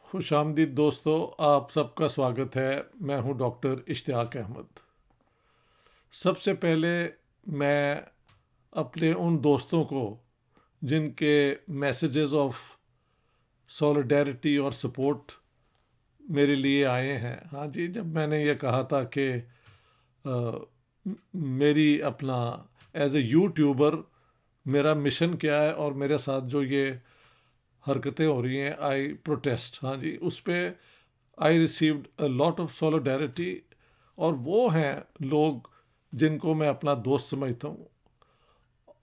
खुशामदीद दोस्तों, आप सबका स्वागत है। मैं हूं डॉक्टर इश्तियाक अहमद। सबसे पहले मैं अपने उन दोस्तों को जिनके मैसेजेस ऑफ सॉलिडेरिटी और सपोर्ट मेरे लिए आए हैं, हाँ जी, जब मैंने ये कहा था कि मेरी अपना एज ए यूट्यूबर मेरा मिशन क्या है और मेरे साथ जो ये हरकतें हो रही हैं, आई प्रोटेस्ट, हाँ जी, उस पर I received a lot of solidarity. और वो हैं लोग जिनको मैं अपना दोस्त समझता हूँ,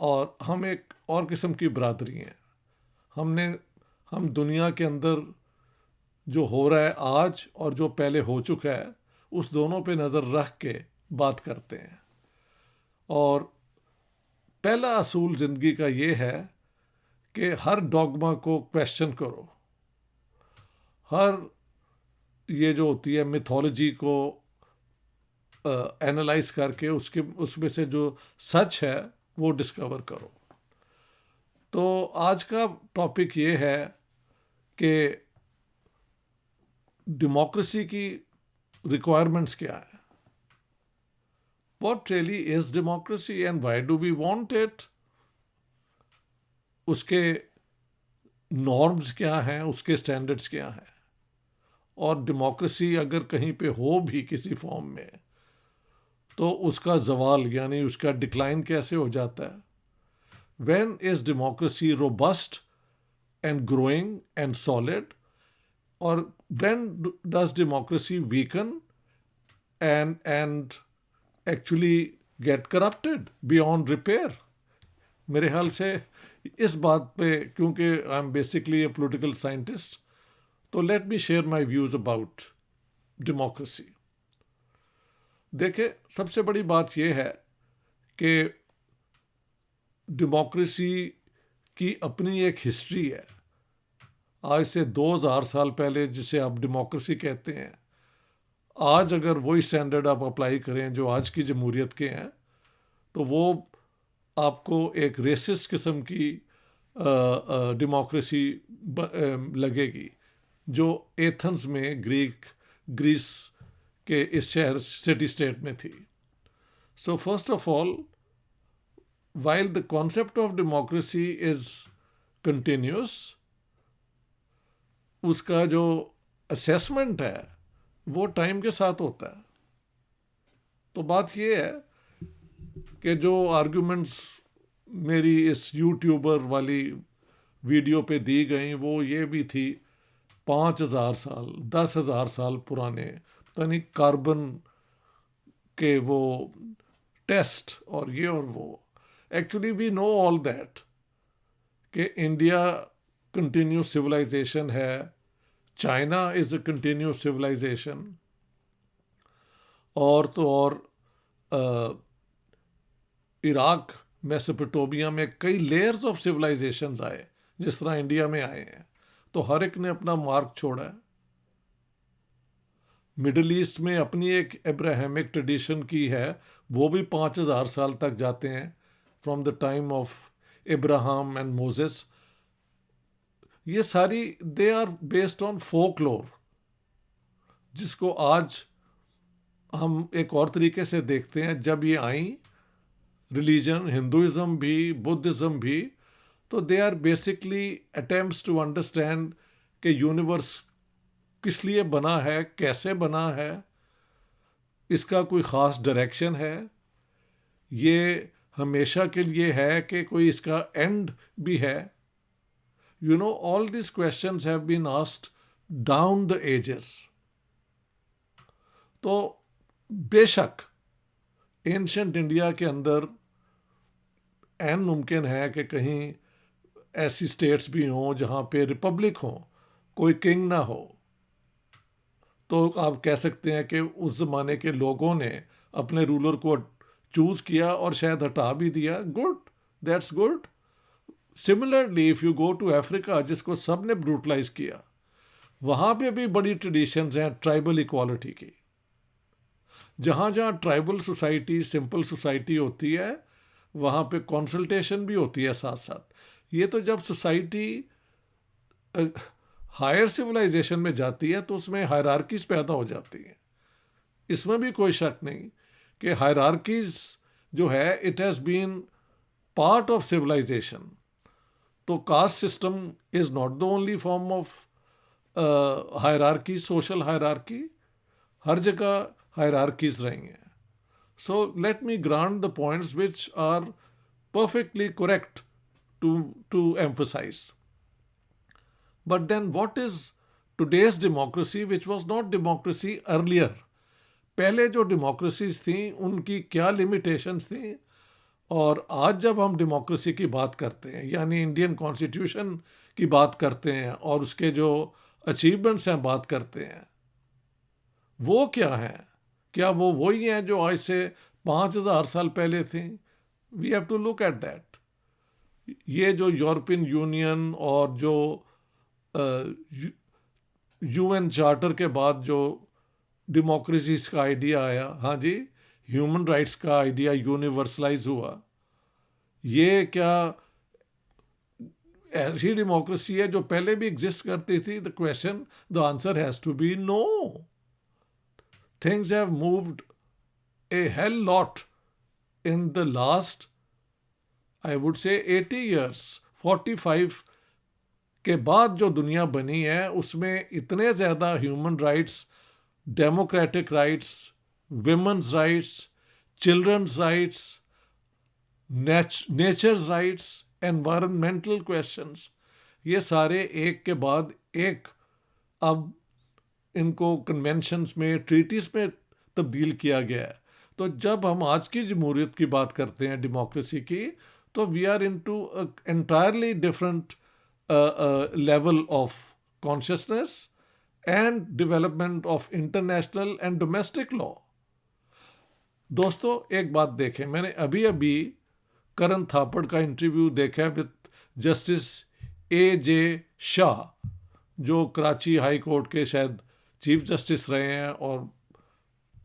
और हम एक और किस्म की बरादरी हैं। हमने हम दुनिया के अंदर जो हो रहा है आज और जो पहले हो चुका है, उस दोनों पे नज़र रख के बात करते हैं। और पहला असूल ज़िंदगी का ये है कि हर डॉगमा को क्वेश्चन करो, हर ये जो होती है मिथोलॉजी को एनालाइज करके उसमें से जो सच है वो डिस्कवर करो। तो आज का टॉपिक ये है कि डेमोक्रेसी की रिक्वायरमेंट्स क्या है, what really is democracy and why do we want it, उसके नॉर्म्स क्या हैं, उसके स्टैंडर्ड्स क्या हैं, और डेमोक्रेसी अगर कहीं पे हो भी किसी फॉर्म में तो उसका जवाल यानी उसका डिक्लाइन कैसे हो जाता है। When is democracy robust and growing and solid, or when does democracy weaken and actually get corrupted beyond repair? मेरे ख्याल से इस बात पे, क्योंकि I am basically a political scientist, तो let me share my views about democracy. देखिए, सबसे बड़ी बात यह है कि डेमोक्रेसी की अपनी एक हिस्ट्री है। आज से 2000 साल पहले, जिसे आप डेमोक्रेसी कहते हैं, आज अगर वही स्टैंडर्ड आप अप्लाई करें जो आज की जमहूरियत के हैं, तो वो आपको एक रेसिस्ट किस्म की डेमोक्रेसी लगेगी जो एथेंस में ग्रीस के इस शहर सिटी स्टेट में थी। So first of all, while the concept of democracy is continuous, उसका जो असेसमेंट है वो टाइम के साथ होता है। तो बात ये है कि जो आर्ग्यूमेंट्स मेरी इस यूट्यूबर वाली वीडियो पे दी गई वो ये भी थी 5000 साल 10,000 साल पुराने, यानी कार्बन के वो टेस्ट और ये और वो। Actually we know all that कि इंडिया कंटिन्यूस सिविलाइजेशन है, China is a continuous civilisation, और तो और इराक मेसोपोटामिया में कई लेयर्स ऑफ सिविलाइजेशंस आए जिस तरह इंडिया में आए हैं। तो हर एक ने अपना मार्क छोड़ा है। मिडल ईस्ट में अपनी एक अब्राहमिक ट्रेडिशन की है, वो भी 5000 साल तक जाते हैं, from the time of Abraham and Moses. ये सारी they are based on folklore, जिसको आज हम एक और तरीके से देखते हैं। जब ये आई रिलीजन, हिंदुइज्म भी, बुद्धिज़्म भी, तो they are basically attempts to understand कि यूनिवर्स किस लिए बना है, कैसे बना है, इसका कोई ख़ास डायरेक्शन है, ये हमेशा के लिए है कि कोई इसका एंड भी है। You know, all this questions have been asked down the ages. तो बेशक एंशंट इंडिया के अंदर एन मुमकिन है कि कहीं ऐसी स्टेट्स भी हों जहाँ पे रिपब्लिक हो, कोई किंग ना हो। तो आप कह सकते हैं कि उस ज़माने के लोगों ने अपने रूलर को चूज़ किया और शायद हटा भी दिया। Good, that's good. Similarly if you go to Africa, जिसको सब ने ब्रूटलाइज किया, वहाँ पे भी बड़ी ट्रेडिशंस हैं ट्राइबल इक्वालिटी की। जहाँ जहाँ ट्राइबल सोसाइटी, सिंपल सोसाइटी होती है, वहाँ पे कंसल्टेशन भी होती है साथ साथ। ये तो जब सोसाइटी हायर सिविलाइजेशन में जाती है तो उसमें हायरार्कीज पैदा हो जाती हैं। इसमें भी कोई शक नहीं कि हायरार्कीज जो है it has been part of civilisation. तो caste system is not the only form of hierarchy, social hierarchy. हर जगह हायरार्कीज रही हैं। So let me grant the points which are perfectly correct to emphasize. But then what is today's democracy which was not democracy earlier? पहले जो democracies थी उनकी क्या limitations थी, और आज जब हम डेमोक्रेसी की बात करते हैं यानी इंडियन कॉन्स्टिट्यूशन की बात करते हैं और उसके जो अचीवमेंट्स हैं बात करते हैं, वो क्या है? क्या वो वही हैं जो आज से 5,000 साल पहले थी? We have to look at that. ये जो यूरोपियन यूनियन और जो यूएन चार्टर के बाद जो डेमोक्रेसीज का आइडिया आया, हाँ जी, ह्यूमन राइट्स का आइडिया यूनिवर्सलाइज हुआ, ये क्या ऐसी डेमोक्रेसी है जो पहले भी एग्जिस्ट करती थी? The question, the answer has to be no. Things have moved a hell lot in the last, I would say, 80 years. 45 के बाद जो दुनिया बनी है उसमें इतने ज़्यादा human rights, democratic rights, women's rights, children's rights, nature's rights, environmental questions, ये सारे एक के बाद एक अब इनको कन्वेंशंस में, ट्रीटीज में तब्दील किया गया है। तो जब हम आज की जमहूरियत की बात करते हैं, डेमोक्रेसी की, तो we are into entirely different level of consciousness and development of international and domestic law. दोस्तों एक बात देखें, मैंने अभी अभी करण थापड़ का इंटरव्यू देखा विद जस्टिस A.J. शाह, जो कराची हाई कोर्ट के शायद चीफ जस्टिस रहे हैं और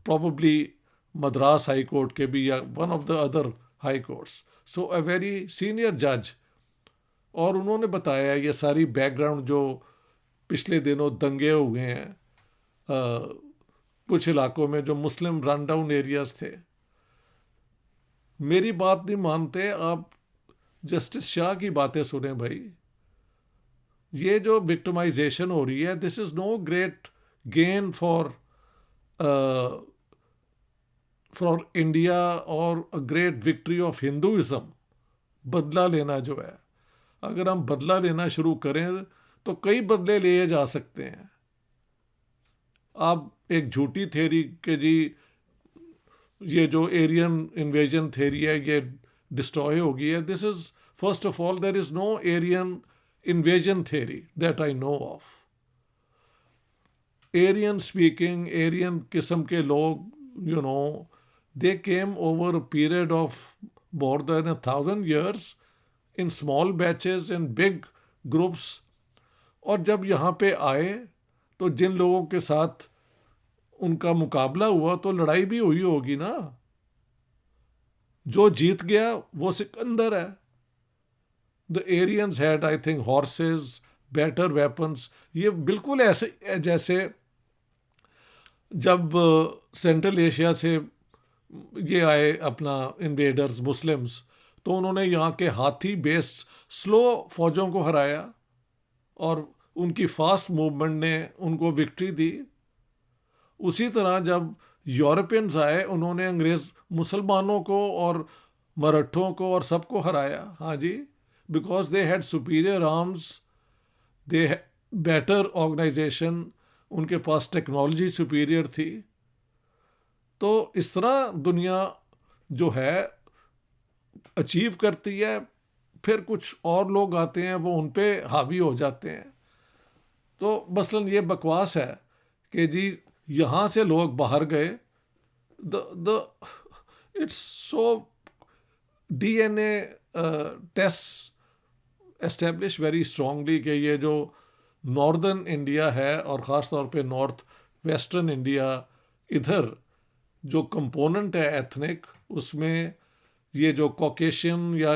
प्रॉबली मद्रास हाई कोर्ट के भी, या one of the other high courts, so a very senior जज। और उन्होंने बताया ये सारी बैकग्राउंड जो पिछले दिनों दंगे हुए हैं कुछ इलाकों में जो मुस्लिम रन डाउन एरियाज थे। मेरी बात नहीं मानते आप, जस्टिस शाह की बातें सुने भाई। ये जो विक्टिमाइजेशन हो रही है, this is no great gain for India और a great victory of Hinduism. बदला लेना जो है, अगर हम बदला लेना शुरू करें तो कई बदले लिए जा सकते हैं। आप एक झूठी थ्योरी के जी, ये जो एरियन इन्वेजन थ्योरी है ये डिस्ट्रॉय हो गई है। This is, first of all, there is no Aryan invasion theory that I know of. Aryan speaking, Aryan किस्म के लोग, you know, they came over a period of more than 1,000 years in small batches and big groups. और जब यहाँ पे आए तो जिन लोगों के साथ उनका मुकाबला हुआ तो लड़ाई भी हुई होगी ना। जो जीत गया वो सिकंदर है। The Aryans had, I think, horses, better weapons. ये बिल्कुल ऐसे जैसे जब सेंट्रल एशिया से ये आए अपना इन्वेडर्स मुस्लिम्स, तो उन्होंने यहाँ के हाथी बेस्ड स्लो फौजों को हराया और उनकी फास्ट मूवमेंट ने उनको विक्ट्री दी। उसी तरह जब यूरोपियंस आए, उन्होंने अंग्रेज मुसलमानों को और मराठों को और सबको हराया। हाँ जी, because they had superior arms, they had better organization, उनके पास टेक्नोलॉजी सुपीरियर थी। तो इस तरह दुनिया जो है अचीव करती है, फिर कुछ और लोग आते हैं वो उन पे हावी हो जाते हैं। तो मसलन ये बकवास है कि जी यहाँ से लोग बाहर गए, the it's so DNA test establish very strongly कि ये जो नॉर्दर्न इंडिया है और ख़ास तौर पे नॉर्थ वेस्टर्न इंडिया, इधर जो कंपोनेंट है एथनिक, उसमें ये जो कॉकेशियन या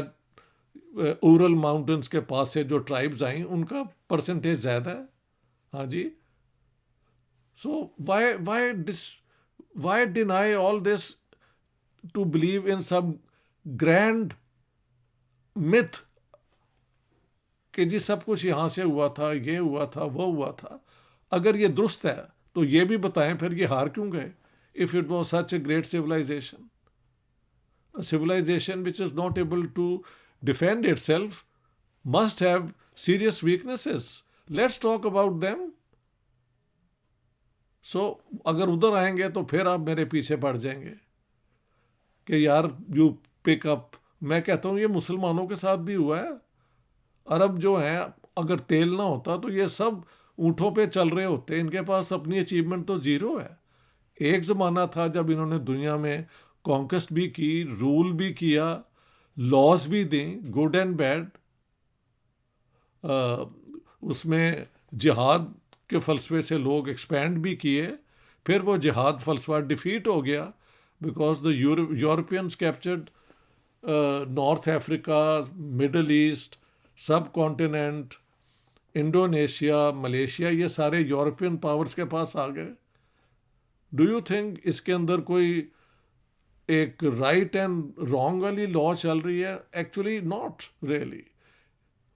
उरल माउंटेन्स के पास से जो ट्राइब्स आई, उनका परसेंटेज ज़्यादा है। हाँ जी. So why deny all this to believe in some grand myth कि जी सब कुछ यहाँ से हुआ था, ये हुआ था, वो हुआ था. अगर ये दुरुस्त है तो ये भी बताएं फिर ये हार क्यों गए. If it was such a great civilization, a civilization which is not able to defend itself must have serious weaknesses. Let's talk about them. So अगर उधर आएंगे तो फिर आप मेरे पीछे पड़ जाएंगे कि यार यू पिक अप. मैं कहता हूँ ये मुसलमानों के साथ भी हुआ है. अरब जो हैं, अगर तेल ना होता तो ये सब ऊँटों पे चल रहे होते. इनके पास अपनी अचीवमेंट तो ज़ीरो है. एक ज़माना था जब इन्होंने दुनिया में कॉन्क्वेस्ट भी की, रूल भी किया, लॉज भी दी, गुड एंड बैड. उसमें जिहाद के फलसफे से लोग एक्सपैंड भी किए. फिर वो जिहाद फलसफा डिफीट हो गया because the Europeans captured north Africa, middle east, सब कॉन्टिनेंट, इंडोनेशिया, मलेशिया, ये सारे यूरोपियन पावर्स के पास आ गए. डू यू थिंक इसके अंदर कोई एक राइट एंड रॉन्ग वाली लॉ चल रही है? Actually not really.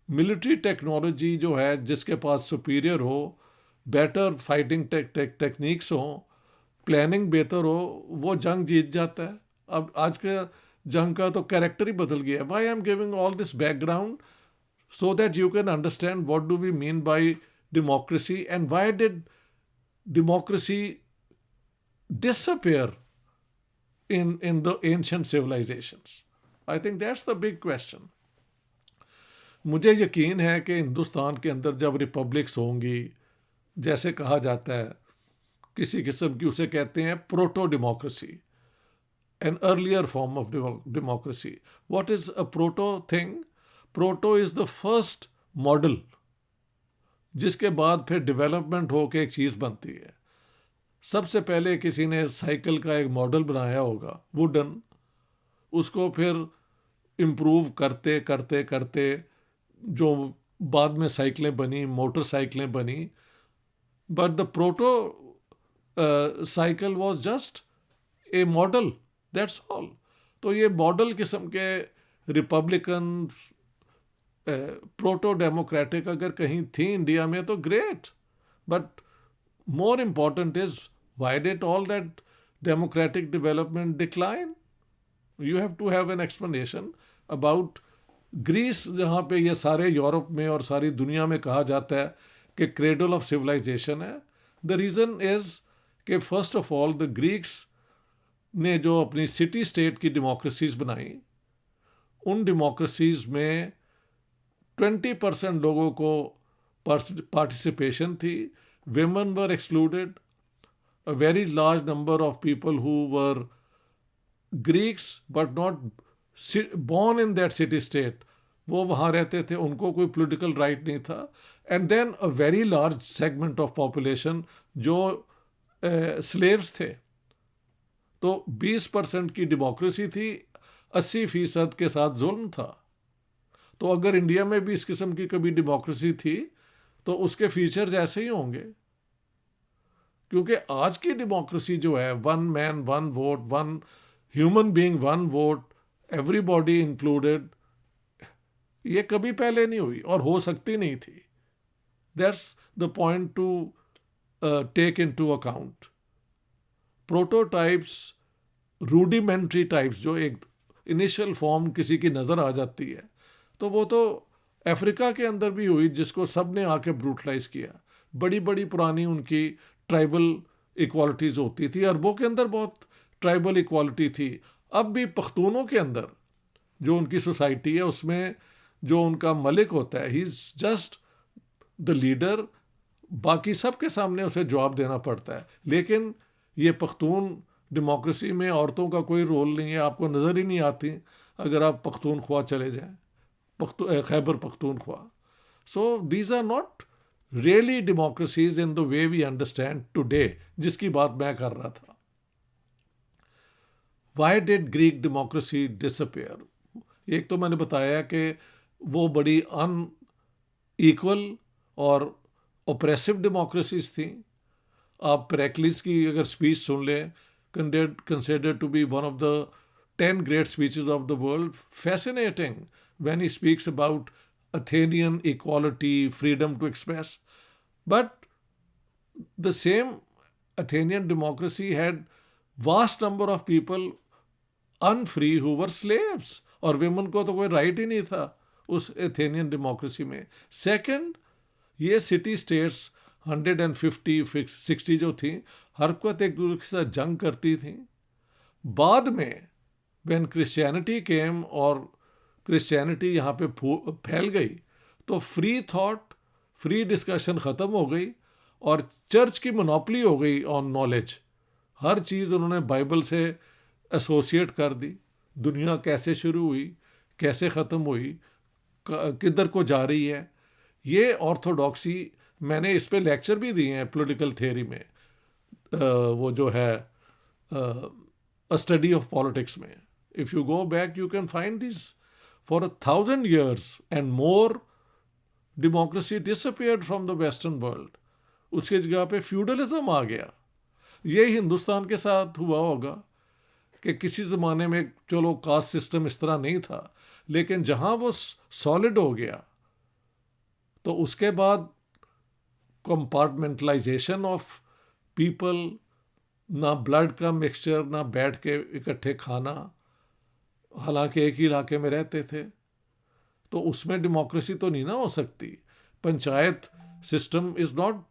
Military technology जो है, जिसके पास सुपीरियर हो, बेटर फाइटिंग टेक्निक्स हो, प्लानिंग बेहतर हो, वो जंग जीत जाता है. अब आज के जंग का तो कैरेक्टर ही बदल गया. Why I am giving all this background so that you can understand what do we mean by democracy and why did democracy disappear in the ancient civilizations. I think that's the big question. मुझे यकीन है कि हिंदुस्तान के अंदर जब republics होंगी, जैसे कहा जाता है, किसी किस्म की उसे कहते हैं proto democracy, an earlier form of democracy. What is a proto thing? Proto is the first model, जिसके बाद फिर डेवलपमेंट होकर एक चीज़ बनती है. सबसे पहले किसी ने साइकिल का एक मॉडल बनाया होगा वुडन, उसको फिर इम्प्रूव करते करते करते जो बाद में साइकिलें बनी, मोटरसाइकिलें बनी. But the proto cycle was just a model, that's all. तो ये मॉडल किस्म के रिपब्लिकन प्रोटो डेमोक्रेटिक अगर कहीं थी इंडिया में तो great. But more important is why did all that democratic development decline? You have to have an explanation about Greece, जहाँ पे ये सारे यूरोप में और सारी दुनिया में कहा जाता है कि क्रेडल ऑफ सिविलाइजेशन है. द रीज़न इज़ कि first of all the Greeks ने जो अपनी सिटी स्टेट की डेमोक्रेसीज बनाई, उन डेमोक्रेसीज में 20% लोगों को पार्टिसिपेशन थी. Women were excluded. A very large number of people who were Greeks but not born in that city state, वो वहाँ रहते थे, उनको कोई political right नहीं था. And then a very large segment of population जो slaves थे. तो 20% की डेमोक्रेसी थी, 80% के साथ जुल्म था. तो अगर इंडिया में भी इस किस्म की कभी डेमोक्रेसी थी तो उसके फीचर्स ऐसे ही होंगे. क्योंकि आज की डेमोक्रेसी जो है, one man one vote, one human being one vote, everybody included, ये कभी पहले नहीं हुई और हो सकती नहीं थी. That's the point to take into account. Prototypes, rudimentary types, जो एक इनिशियल फॉर्म किसी की नज़र आ जाती है, तो वो तो अफ्रीका के अंदर भी हुई, जिसको सब ने आके ब्रूटलाइज किया. बड़ी बड़ी पुरानी उनकी ट्राइबल इक्वालिटीज़ होती थी. अरबों के अंदर बहुत ट्राइबल इक्वालिटी थी. अब भी पख्तूनों के अंदर जो उनकी सोसाइटी है, उसमें जो उनका मलिक होता है, he is just the leader. बाकी सब के सामने उसे जवाब देना पड़ता है. लेकिन ये पख्तून डेमोक्रेसी में औरतों का कोई रोल नहीं है, आपको नज़र ही नहीं आती अगर आप पख्तूनख्वा चले जाएं, Khyber Pakhtunkhwa. So these are not really democracies in the way we understand today, जिसकी बात मैं कर रहा था. Why did Greek democracy disappear? एक तो मैंने बताया कि वो बड़ी अनइक्वल और ओप्रेसिव डेमोक्रेसीज थी। आप पेरेक्लिस की अगर स्पीच सुन लें, considered to be one of the 10 great speeches of the world, fascinating when he speaks about Athenian equality, freedom to express. But the same Athenian democracy had vast number of people unfree who were slaves, और women को तो कोई right ही नहीं था उस Athenian democracy में। Second, ये city states 150-60 जो थी, हर वक्त एक दूसरे के साथ जंग करती थी। बाद में व्हेन क्रिश्चियनिटी केम और क्रिश्चियनिटी यहाँ पे फैल गई, तो फ्री थॉट, फ्री डिस्कशन ख़त्म हो गई और चर्च की मोनोपोली हो गई ऑन नॉलेज। हर चीज़ उन्होंने बाइबल से एसोसिएट कर दी। दुनिया कैसे शुरू हुई, कैसे ख़त्म हुई, किधर को जा रही है, ये ऑर्थोडॉक्सी, मैंने इस पे लेक्चर भी दिए हैं पॉलिटिकल थियोरी में, वो जो है अ स्टडी ऑफ पॉलिटिक्स में। If you go back you can find this for 1000 years and more democracy disappeared from the western world. उसकी जगह पे फ्यूडलिज्म आ गया। ये हिंदुस्तान के साथ हुआ होगा कि किसी ज़माने में चलो कास्ट सिस्टम इस तरह नहीं था, लेकिन जहाँ वो सॉलिड हो गया तो उसके बाद कंपार्टमेंटलाइजेशन ऑफ पीपल, ना ब्लड का मिक्सचर, ना बैठ के इकट्ठे खाना, हालांकि एक ही इलाके में रहते थे, तो उसमें डेमोक्रेसी तो नहीं ना हो सकती। पंचायत सिस्टम इज़ नॉट,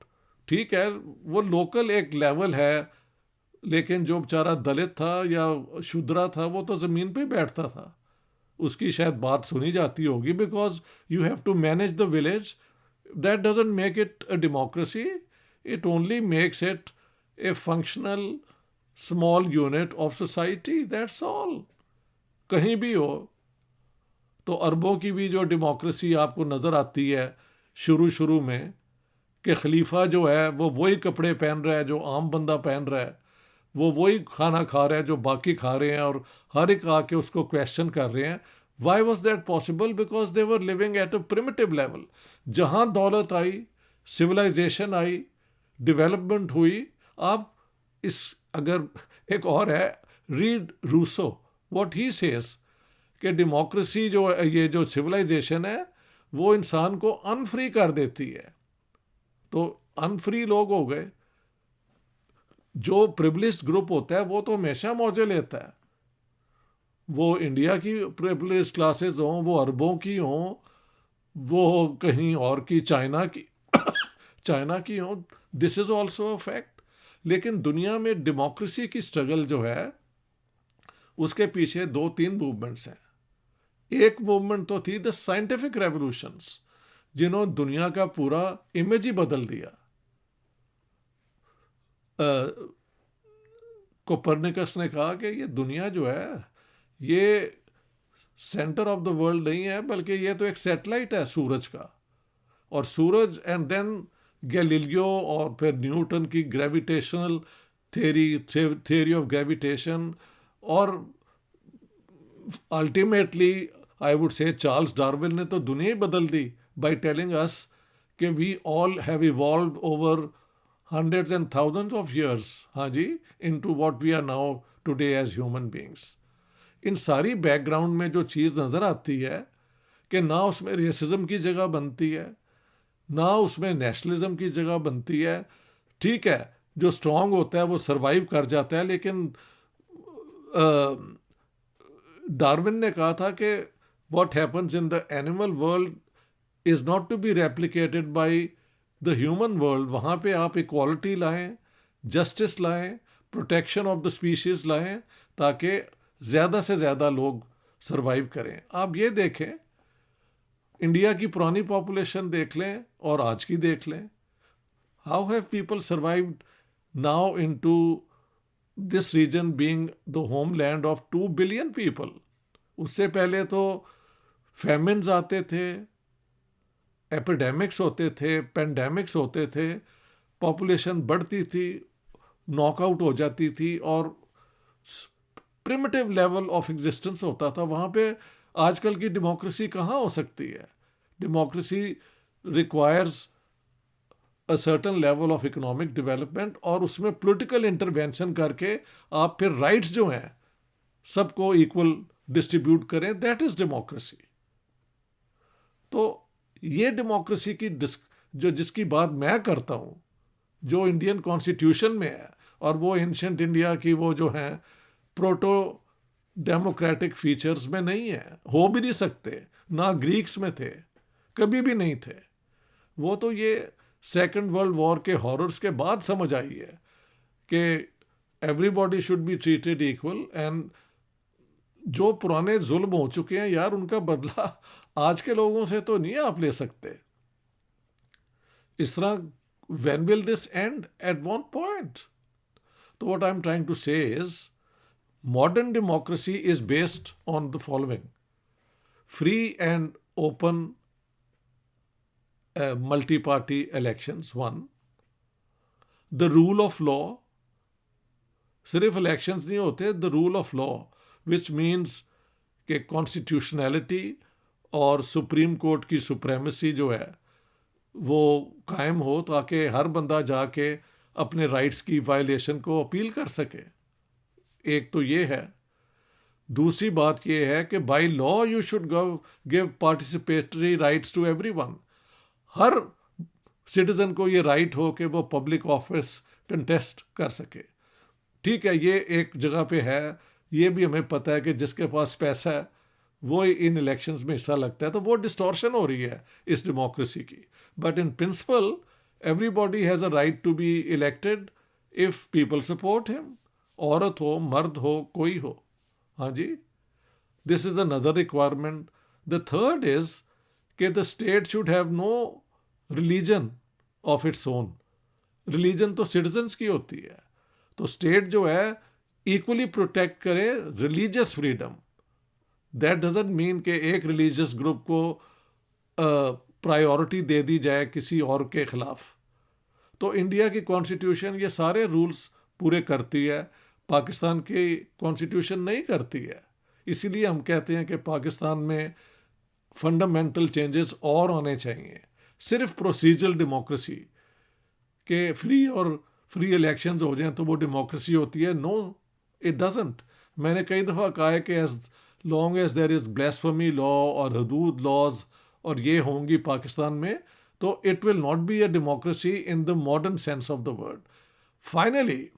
ठीक है वो लोकल एक लेवल है, लेकिन जो बेचारा दलित था या शूद्रा था वो तो ज़मीन पे बैठता था, उसकी शायद बात सुनी जाती होगी, because you have to manage the village. That doesn't make it a democracy, it only makes it a functional small unit of society, that's all. कहीं भी हो तो अरबों की भी जो डेमोक्रेसी आपको नज़र आती है शुरू में, कि खलीफा जो है वो वही कपड़े पहन रहा है जो आम बंदा पहन रहा है, वो वही खाना खा रहा है जो बाकी खा रहे हैं, और हर एक आके उसको क्वेश्चन कर रहे हैं। Why was that possible? Because they were living at a primitive level. जहाँ दौलत आई, सिविलाइजेशन आई, डेवलपमेंट हुई। आप इस, अगर एक और है, read Rousseau, what he says, कि डेमोक्रेसी जो ये जो सिविलाइजेशन है वो इंसान को अनफ्री कर देती है। तो अनफ्री लोग हो गए, जो प्रिविलेज्ड ग्रुप होता है वो तो हमेशा मौजे लेता है। वो इंडिया की प्रिविलेज्ड क्लासेस हों, वो अरबों की हों, वो कहीं और की, चाइना की चाइना की हों, this is also a fact. लेकिन दुनिया में डेमोक्रेसी की स्ट्रगल जो है उसके पीछे 2-3 मूवमेंट्स हैं। एक मूवमेंट तो थी द साइंटिफिक रेवोल्यूशंस, जिन्होंने दुनिया का पूरा इमेज ही बदल दिया। कोपरनिकस ने कहा कि ये दुनिया जो है ये सेंटर ऑफ द वर्ल्ड नहीं है, बल्कि ये तो एक सैटेलाइट है सूरज का। और सूरज, एंड देन गैलीलियो और फिर न्यूटन की ग्रेविटेशनल थ्योरी ऑफ ग्रेविटेशन, और ultimately I would say Charles Darwin ने तो दुनिया ही बदल दी बाय टेलिंग अस कि we all have evolved over hundreds and thousands of years, हाँ जी, into what we are now today as human beings। इन सारी background में जो चीज़ नज़र आती है कि ना उसमें रेसिज्म की जगह बनती है, ना उसमें नेशनलिज्म की जगह बनती है। ठीक है, जो स्ट्रॉन्ग होता है वो सरवाइव कर जाता है, लेकिन डार्विन ने कहा था कि what happens in the animal world is not to be replicated by the human world। वहाँ पे आप इक्वालिटी लाएं, जस्टिस लाएं, प्रोटेक्शन ऑफ द स्पीशीज लाएं, ताकि ज़्यादा से ज़्यादा लोग सरवाइव करें। आप ये देखें, इंडिया की पुरानी पॉपुलेशन देख लें और आज की देख लें। How have people survived now into this region being the homeland of 2 billion people. उससे पहले तो फैमिन्स आते थे, एपिडेमिक्स होते थे, पेंडेमिक्स होते थे, पॉपुलेशन बढ़ती थी, नॉकआउट हो जाती थी, और प्रिमिटिव लेवल ऑफ एग्जिस्टेंस होता था। वहाँ पे आजकल की डेमोक्रेसी कहाँ हो सकती है? Democracy requires a certain level of economic development, और उसमें पॉलिटिकल इंटरवेंशन करके आप फिर राइट्स जो हैं सबको इक्वल डिस्ट्रीब्यूट करें, दैट इज डेमोक्रेसी। तो ये डेमोक्रेसी की जो जिसकी बात मैं करता हूँ, जो इंडियन कॉन्स्टिट्यूशन में है, और वो एंशंट इंडिया की वो जो है प्रोटो डेमोक्रेटिक फीचर्स में नहीं है, हो भी नहीं सकते, ना ग्रीक्स में थे, कभी भी नहीं थे। वो तो ये सेकेंड वर्ल्ड वॉर के हॉरर्स के बाद समझ आई है कि everybody should be treated equal, and जो पुराने जुल्म हो चुके हैं यार, उनका बदला आज के लोगों से तो नहीं आप ले सकते। इस तरह when will this end? At one point. So what I'm trying to say is modern democracy is based on the following: free and open multi-party elections, one; the rule of law, सिर्फ elections नहीं होते, the rule of law, which means कि constitutionality और supreme court की supremacy जो है वो कायम हो, ताकि हर बंदा जाके अपने राइट्स की वायलेशन को अपील कर सके। एक तो ये है। दूसरी बात ये है कि by law you should give participatory rights to everyone. हर सिटीजन को ये राइट हो कि वो पब्लिक ऑफिस कंटेस्ट कर सके। ठीक है, ये एक जगह पे है, ये भी हमें पता है कि जिसके पास पैसा है वो इन इलेक्शंस में हिस्सा लगता है, तो वो डिस्टॉर्शन हो रही है इस डेमोक्रेसी की। But in principle everybody has a right to be elected if people support him, औरत हो, मर्द हो, कोई हो। हाँ जी, this is another requirement. The third is कि the state should have no religion of its own. Religion तो सिटीजन्स की होती है, तो स्टेट जो है इक्वली प्रोटेक्ट करे religious freedom. That doesn't mean कि एक रिलीजियस ग्रुप को प्रायोरिटी दे दी जाए किसी और के खिलाफ। तो इंडिया की कॉन्स्टिट्यूशन ये सारे रूल्स पूरे करती है, पाकिस्तान की कॉन्स्टिट्यूशन नहीं करती है। इसीलिए हम कहते हैं कि पाकिस्तान में फंडामेंटल चेंजेस और होने चाहिए। सिर्फ प्रोसीजरल डेमोक्रेसी के फ्री इलेक्शंस हो जाएं तो वो डेमोक्रेसी होती है? No, it doesn't. मैंने कई दफ़ा कहा है कि as long as there is blasphemy law और हदूद लॉज और ये होंगी पाकिस्तान में, तो it will not be a democracy in the modern sense of the word. Finally,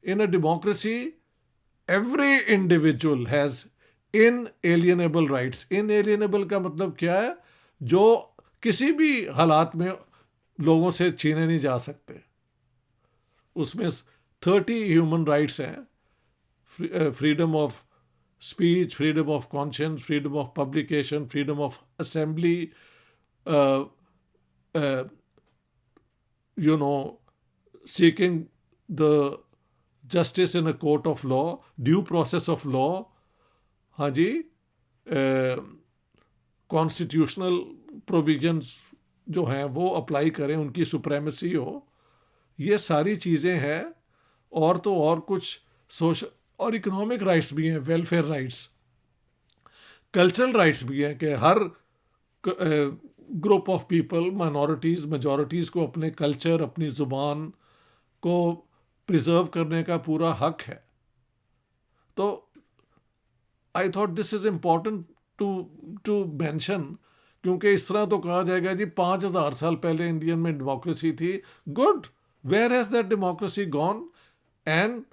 in a democracy every individual has inalienable rights. Inalienable का मतलब क्या है? जो किसी भी हालात में लोगों से छीने नहीं जा सकते। उसमें 30 ह्यूमन राइट्स हैं: freedom of speech, freedom of conscience, freedom of publication, freedom of assembly, seeking the justice in a court of law, due process of law। हाँ जी, कॉन्स्टिट्यूशनल प्रोविजंस जो हैं वो अप्लाई करें, उनकी सुप्रेमेसी हो। ये सारी चीज़ें हैं, और तो और कुछ सोशल और इकोनॉमिक राइट्स भी हैं, वेलफेयर राइट्स, कल्चरल राइट्स भी हैं कि हर ग्रुप ऑफ पीपल, माइनॉरिटीज़, मेजॉरिटीज़ को अपने कल्चर, अपनी ज़ुबान को प्रिजर्व करने का पूरा हक है। तो I thought this is important to mention, क्योंकि इस तरह तो कहा जाएगा जी 5000 साल पहले इंडियन में डेमोक्रेसी थी। Good, where has that democracy gone? And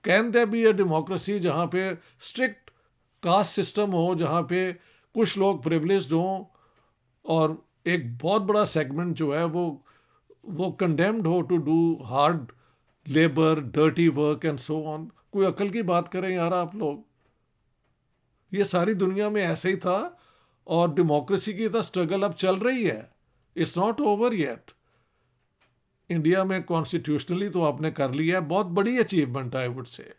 can there be a democracy जहाँ पे स्ट्रिक्ट कास्ट सिस्टम हो, जहाँ पे कुछ लोग प्रिविलेज्ड हों और एक बहुत बड़ा सेगमेंट जो है वो कंडेम्ड हो to do hard labour, dirty work and so on? कोई अकल की बात करें यार आप लोग। ये सारी दुनिया में ऐसे ही था, और डेमोक्रेसी की तो स्ट्रगल अब चल रही है, it's not over yet. India में कॉन्स्टिट्यूशनली तो आपने कर लिया है, बहुत बड़ी अचीवमेंट आई वुड से।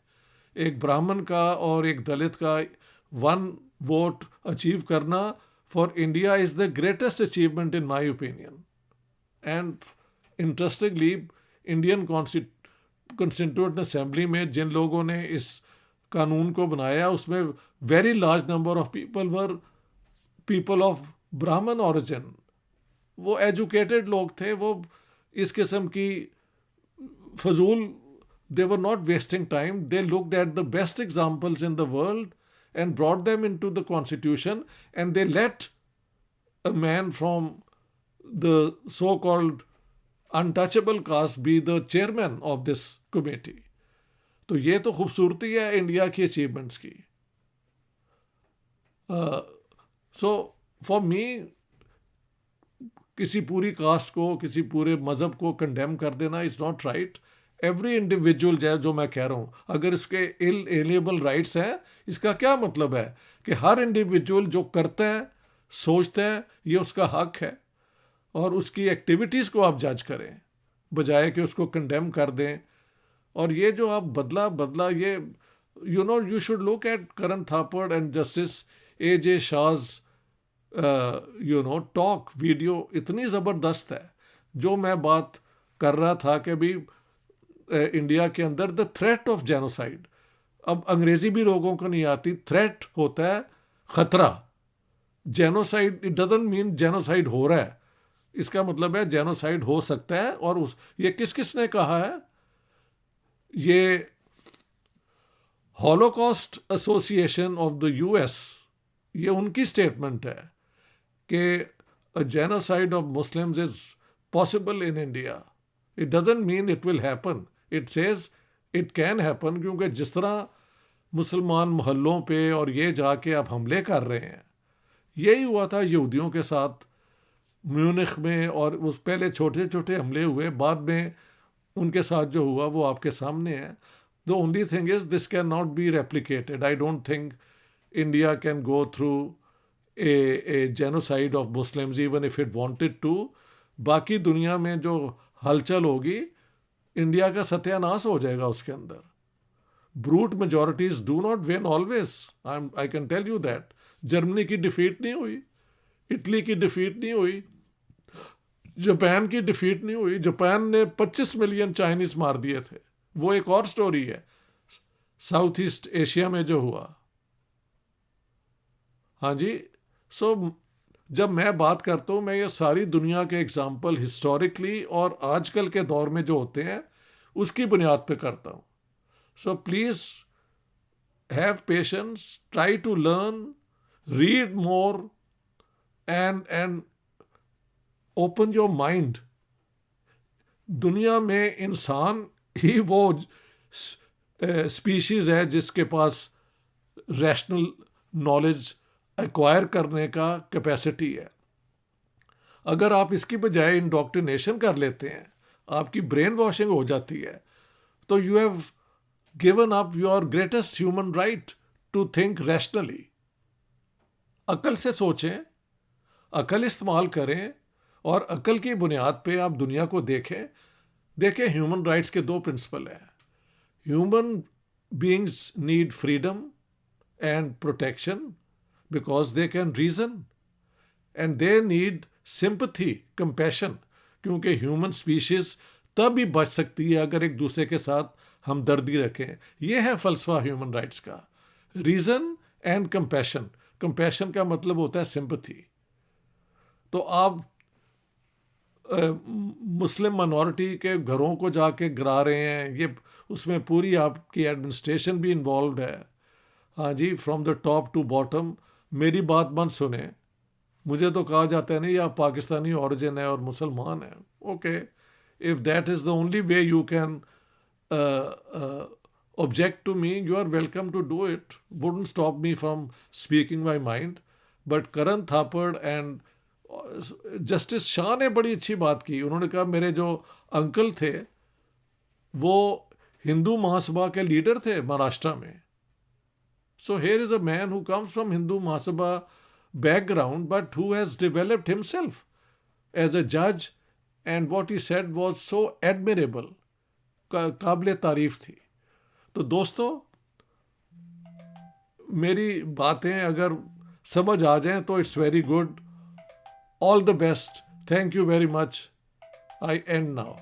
एक ब्राह्मण का और एक दलित का 1 वोट अचीव करना for India is the greatest achievement in my opinion. And interestingly, Indian constituent assembly में जिन लोगों ने इस कानून को बनाया, उसमें very large number of people were people of ब्राह्मण ऑरिजिन। वो एजुकेटेड लोग थे, वो इस किस्म की फजूल, they were not wasting time. They looked at the best examples in the world and brought them into the constitution, and they let a man from the so-called untouchable caste be the chairman of this committee. तो ये तो खूबसूरती है India की achievements की. So for me, किसी पूरी cast को, किसी पूरे मज़हब को कंडेम कर देना is not right. Every individual जो मैं कह रहा हूँ, अगर इसके इनएलिएबल राइट्स हैं, इसका क्या मतलब है कि हर इंडिविजुअल जो करता है, सोचता है, ये उसका हक है, और उसकी एक्टिविटीज़ को आप जज करें बजाय कि उसको कंडेम कर दें. और ये जो आप बदला ये, you should look at Karan Thapar and Justice A.J. Shah's talk video इतनी ज़बरदस्त है. जो मैं बात कर रहा था कि अभी इंडिया के अंदर द थ्रेट ऑफ जेनोसाइड, अब अंग्रेज़ी भी लोगों को नहीं आती, थ्रेट होता है ख़तरा. Genocide, it doesn't mean genocide हो रहा है, इसका मतलब है जेनोसाइड हो सकता है. और ये किसने कहा है? ये Holocaust association of the US, ये उनकी स्टेटमेंट है कि a genocide of Muslims is possible in India. It doesn't mean it will happen. It says it can happen, क्योंकि जिस तरह मुसलमान मोहल्लों पे और ये जाके अब हमले कर रहे हैं, यही हुआ था यहूदियों के साथ म्यूनिख में, और उस पहले छोटे छोटे हमले हुए, बाद में उनके साथ जो हुआ वो आपके सामने है. The only thing is this cannot be replicated. I don't think India can go through a genocide of Muslims even if it wanted to. बाकी दुनिया में जो हलचल होगी, इंडिया का सत्यानाश हो जाएगा उसके अंदर. Brute majorities do not win always. I can tell you that. Germany की डिफीट नहीं हुई, इटली की डिफीट नहीं हुई, जापान की डिफीट नहीं हुई. जापान ने 25 मिलियन चाइनीज मार दिए थे. वो एक और स्टोरी है साउथ ईस्ट एशिया में जो हुआ. हाँ जी. सो जब मैं बात करता हूँ, मैं ये सारी दुनिया के एग्जाम्पल हिस्टोरिकली और आजकल के दौर में जो होते हैं उसकी बुनियाद पे करता हूँ. So please have patience, try to learn, read more and open your mind. दुनिया में इंसान ही वो स्पीशीज़ है जिसके पास रैशनल नॉलेज एक्वायर करने का कैपेसिटी है. अगर आप इसकी बजाय इंडोक्ट्रिनेशन कर लेते हैं, आपकी ब्रेन वॉशिंग हो जाती है, तो you have given up your greatest human right to think rationally. अकल से सोचें, अकल इस्तेमाल करें, और अकल की बुनियाद पे आप दुनिया को देखें. ह्यूमन राइट्स के 2 प्रिंसिपल हैं. Human beings need freedom and protection because they can reason, and they need sympathy, compassion, क्योंकि ह्यूमन स्पीशीज तब ही बच सकती है अगर एक दूसरे के साथ हमदर्दी रखें. यह है फ़लसफ़ा ह्यूमन राइट्स का, रीज़न एंड कंपैशन. कंपैशन का मतलब होता है सिंपथी. तो आप मुस्लिम माइनॉरिटी के घरों को जाके गिरा रहे हैं, ये उसमें पूरी आपकी एडमिनिस्ट्रेशन भी इन्वॉल्व है. हाँ जी, from the top to bottom. मेरी बात मत सुने. मुझे तो कहा जाता है नहीं, आप पाकिस्तानी ओरिजिन है और मुसलमान है. Okay, if that is the only way you can object to me, you are welcome to do it. Wouldn't stop me from speaking my mind. But Karan Thapar and justice Shah ने बड़ी अच्छी बात की. उन्होंने कहा मेरे जो अंकल थे वो हिंदू महासभा के लीडर थे महाराष्ट्र में. So here is a man who comes from Hindu Mahasabha background, but who has developed himself as a judge, and what he said was so admirable, काबिल तारीफ थी. तो दोस्तों, मेरी बातें अगर समझ आ जाएं तो it's very good. All the best. Thank you very much. I and now.